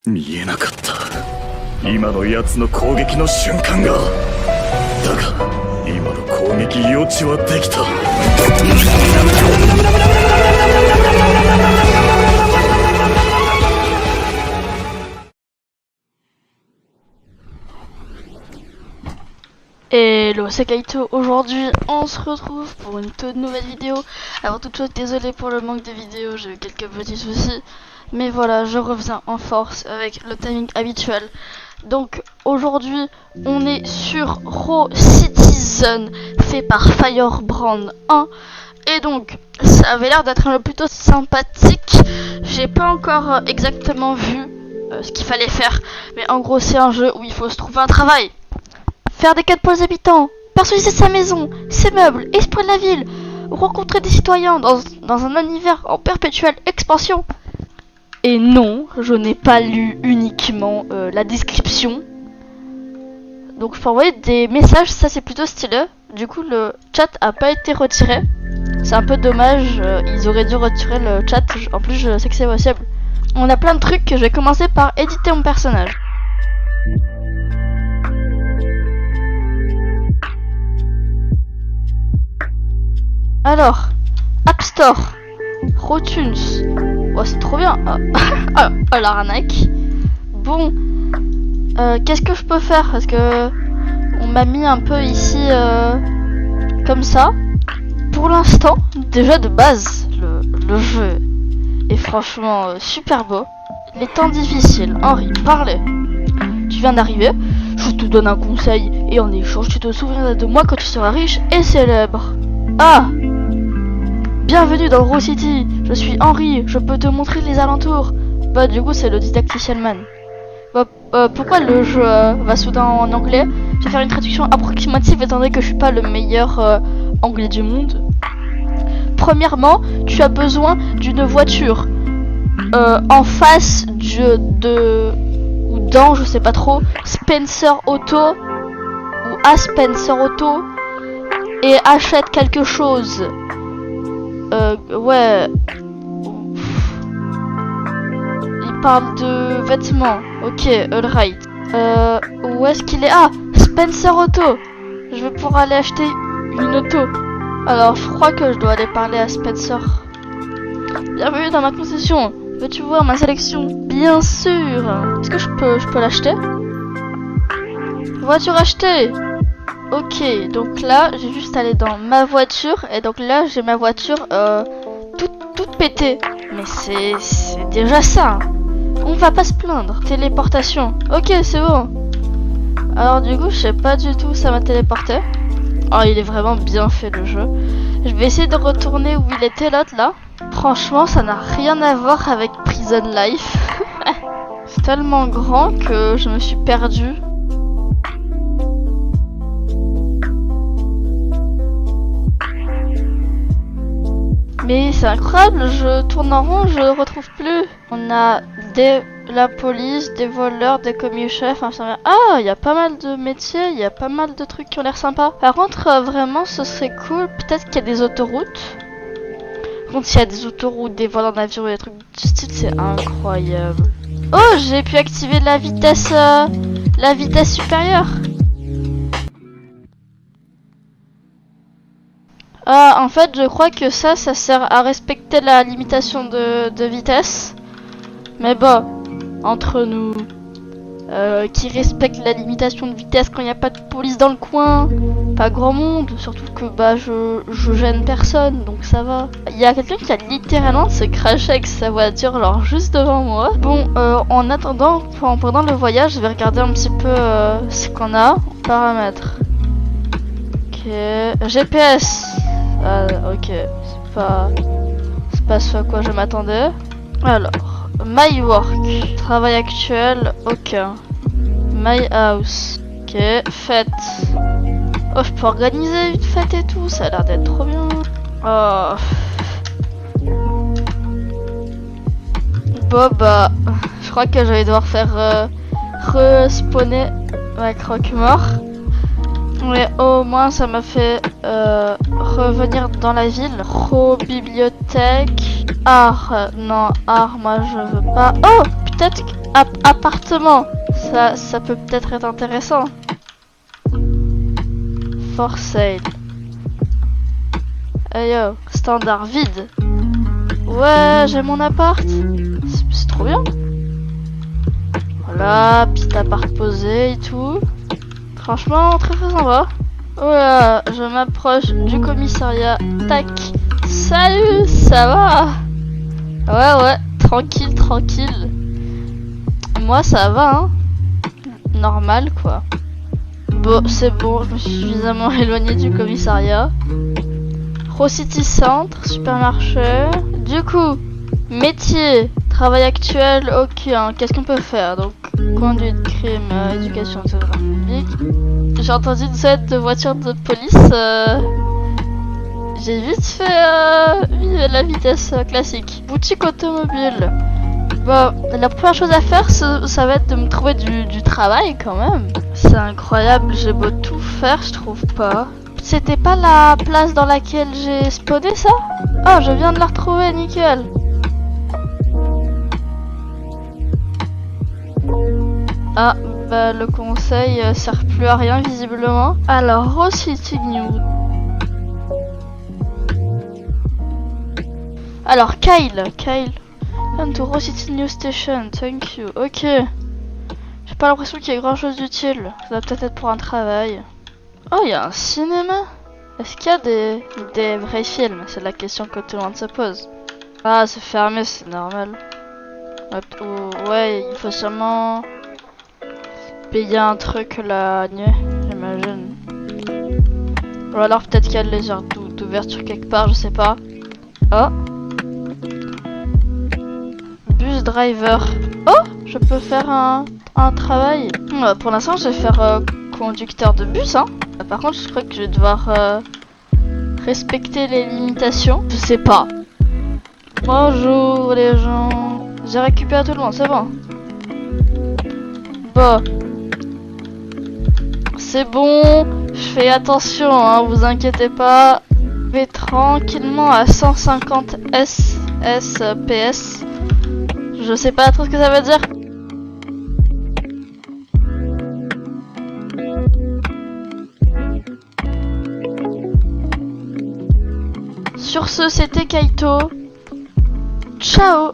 見えなかった。今の奴の攻撃の瞬間が。だが今の攻撃余地はできた。Hello, c'est Kaito. Aujourd'hui, on se retrouve pour une toute nouvelle vidéo. Avant toute chose, désolé pour le manque de vidéos, j'ai eu quelques petits soucis. Mais voilà, je reviens en force avec le timing habituel. Donc, aujourd'hui, on est sur Raw Citizen, fait par Firebrand 1. Et donc, ça avait l'air d'être un jeu plutôt sympathique. J'ai pas encore exactement vu ce qu'il fallait faire. Mais en gros, c'est un jeu où il faut se trouver un travail. Faire des quêtes pour les habitants, personnaliser sa maison, ses meubles, explorer la ville, rencontrer des citoyens dans un univers en perpétuelle expansion. Et non, je n'ai pas lu uniquement la description. Donc je peux envoyer des messages, ça c'est plutôt stylé. Du coup le chat a pas été retiré. C'est un peu dommage, ils auraient dû retirer le chat. En plus je sais que c'est possible. On a plein de trucs, je vais commencer par éditer mon personnage. Alors, App Store, Rotunes, oh c'est trop bien, oh l'arnaque. Bon, qu'est-ce que je peux faire? Parce que on m'a mis un peu ici comme ça. Pour l'instant, déjà de base, le jeu est franchement super beau. Les temps difficiles, Henri, parlez. Tu viens d'arriver, je te donne un conseil et en échange tu te souviendras de moi quand tu seras riche et célèbre. Ah! Bienvenue dans Raw City, je suis Henri, je peux te montrer les alentours. Bah du coup c'est le Didactician Man. Pourquoi le jeu va soudain en anglais? Je vais faire une traduction approximative étant donné que je suis pas le meilleur anglais du monde. Premièrement, tu as besoin d'une voiture. En face ou dans, je sais pas trop, Spencer Auto ou à Spencer Auto et achète quelque chose. Ouais. Il parle de vêtements. Ok, alright. Où est-ce qu'il est? Ah, Spencer Auto. Je vais pouvoir aller acheter une auto. Alors, je crois que je dois aller parler à Spencer. Bienvenue dans ma concession. Veux-tu voir ma sélection? Bien sûr. Est-ce que je peux l'acheter? Voiture achetée. Ok, donc là, j'ai juste allé dans ma voiture. Et donc là, j'ai ma voiture toute pétée. Mais c'est déjà ça. Hein. On va pas se plaindre. Téléportation. Ok, c'est bon. Alors du coup, je sais pas du tout où ça m'a téléporté. Oh, il est vraiment bien fait le jeu. Je vais essayer de retourner où il était l'autre là. Franchement, ça n'a rien à voir avec Prison Life. C'est tellement grand que je me suis perdue. Mais c'est incroyable, je tourne en rond, je retrouve plus. On a la police, des voleurs, des commis chefs, infirmières. Ah, il y a pas mal de métiers, il y a pas mal de trucs qui ont l'air sympas. Par contre, vraiment, ce serait cool. Peut-être qu'il y a des autoroutes. Par contre, s'il y a des autoroutes, des vols en avion et des trucs du style, c'est incroyable. Oh, j'ai pu activer la vitesse supérieure. Ah, en fait, je crois que ça sert à respecter la limitation de vitesse. Mais bon, entre nous, qui respectent la limitation de vitesse quand il n'y a pas de police dans le coin, pas grand monde, surtout que bah je gêne personne, donc ça va. Il y a quelqu'un qui a littéralement se craché avec sa voiture, alors juste devant moi. Bon, en attendant, pendant le voyage, je vais regarder un petit peu ce qu'on a en paramètres. Ok, GPS. Ah, ok, c'est pas ce à quoi je m'attendais. Alors, My Work, travail actuel, aucun. My House, ok, fête. Oh, je peux organiser une fête et tout, ça a l'air d'être trop bien. Oh. Bon bah, je crois que je vais devoir faire respawner ma croque-mort. Mais au moins ça m'a fait revenir dans la ville. Bibliothèque. Art. Non, art, moi je veux pas. Oh peut-être appartement. Ça peut peut-être être intéressant. For sale. Hey yo, standard vide. Ouais, j'ai mon appart. C'est trop bien. Voilà, petit appart posé et tout. Franchement, très très sympa. Voilà, je m'approche du commissariat. Tac. Salut, ça va? Ouais, tranquille, tranquille. Moi, ça va, hein. Normal, quoi. Bon, c'est bon, je me suis suffisamment éloigné du commissariat. Pro City Centre, supermarché. Du coup, métier, travail actuel, ok, hein, qu'est-ce qu'on peut faire? Donc, conduite, crime, éducation, etc. J'ai entendu une sonnette de voiture de police. J'ai vite fait la vitesse classique. Boutique automobile. Bah, la première chose à faire, ça va être de me trouver du travail quand même. C'est incroyable, j'ai beau tout faire, je trouve pas. C'était pas la place dans laquelle j'ai spawné ça? Oh, je viens de la retrouver, nickel. Ah, bah le conseil sert plus à rien visiblement. Alors, Rose City New. Alors, Kyle. Come to Rose City New Station, thank you. Ok. J'ai pas l'impression qu'il y ait grand chose d'utile. Ça doit peut-être être pour un travail. Oh, il y a un cinéma. Est-ce qu'il y a des vrais films? C'est la question que tout le monde se pose. Ah, c'est fermé, c'est normal. Ouais, il faut sûrement payer un truc la nuit, j'imagine. Ou alors peut-être qu'il y a les heures d'ouverture quelque part, je sais pas. Oh, bus driver. Oh, je peux faire un travail. Pour l'instant, je vais faire conducteur de bus, hein. Par contre, je crois que je vais devoir respecter les limitations. Je sais pas. Bonjour les gens. J'ai récupéré tout le monde, c'est bon. Bon. C'est bon. Je fais attention, hein, vous inquiétez pas. Je vais tranquillement à 150 PS. Je sais pas trop ce que ça veut dire. Sur ce, c'était Kaito. Ciao.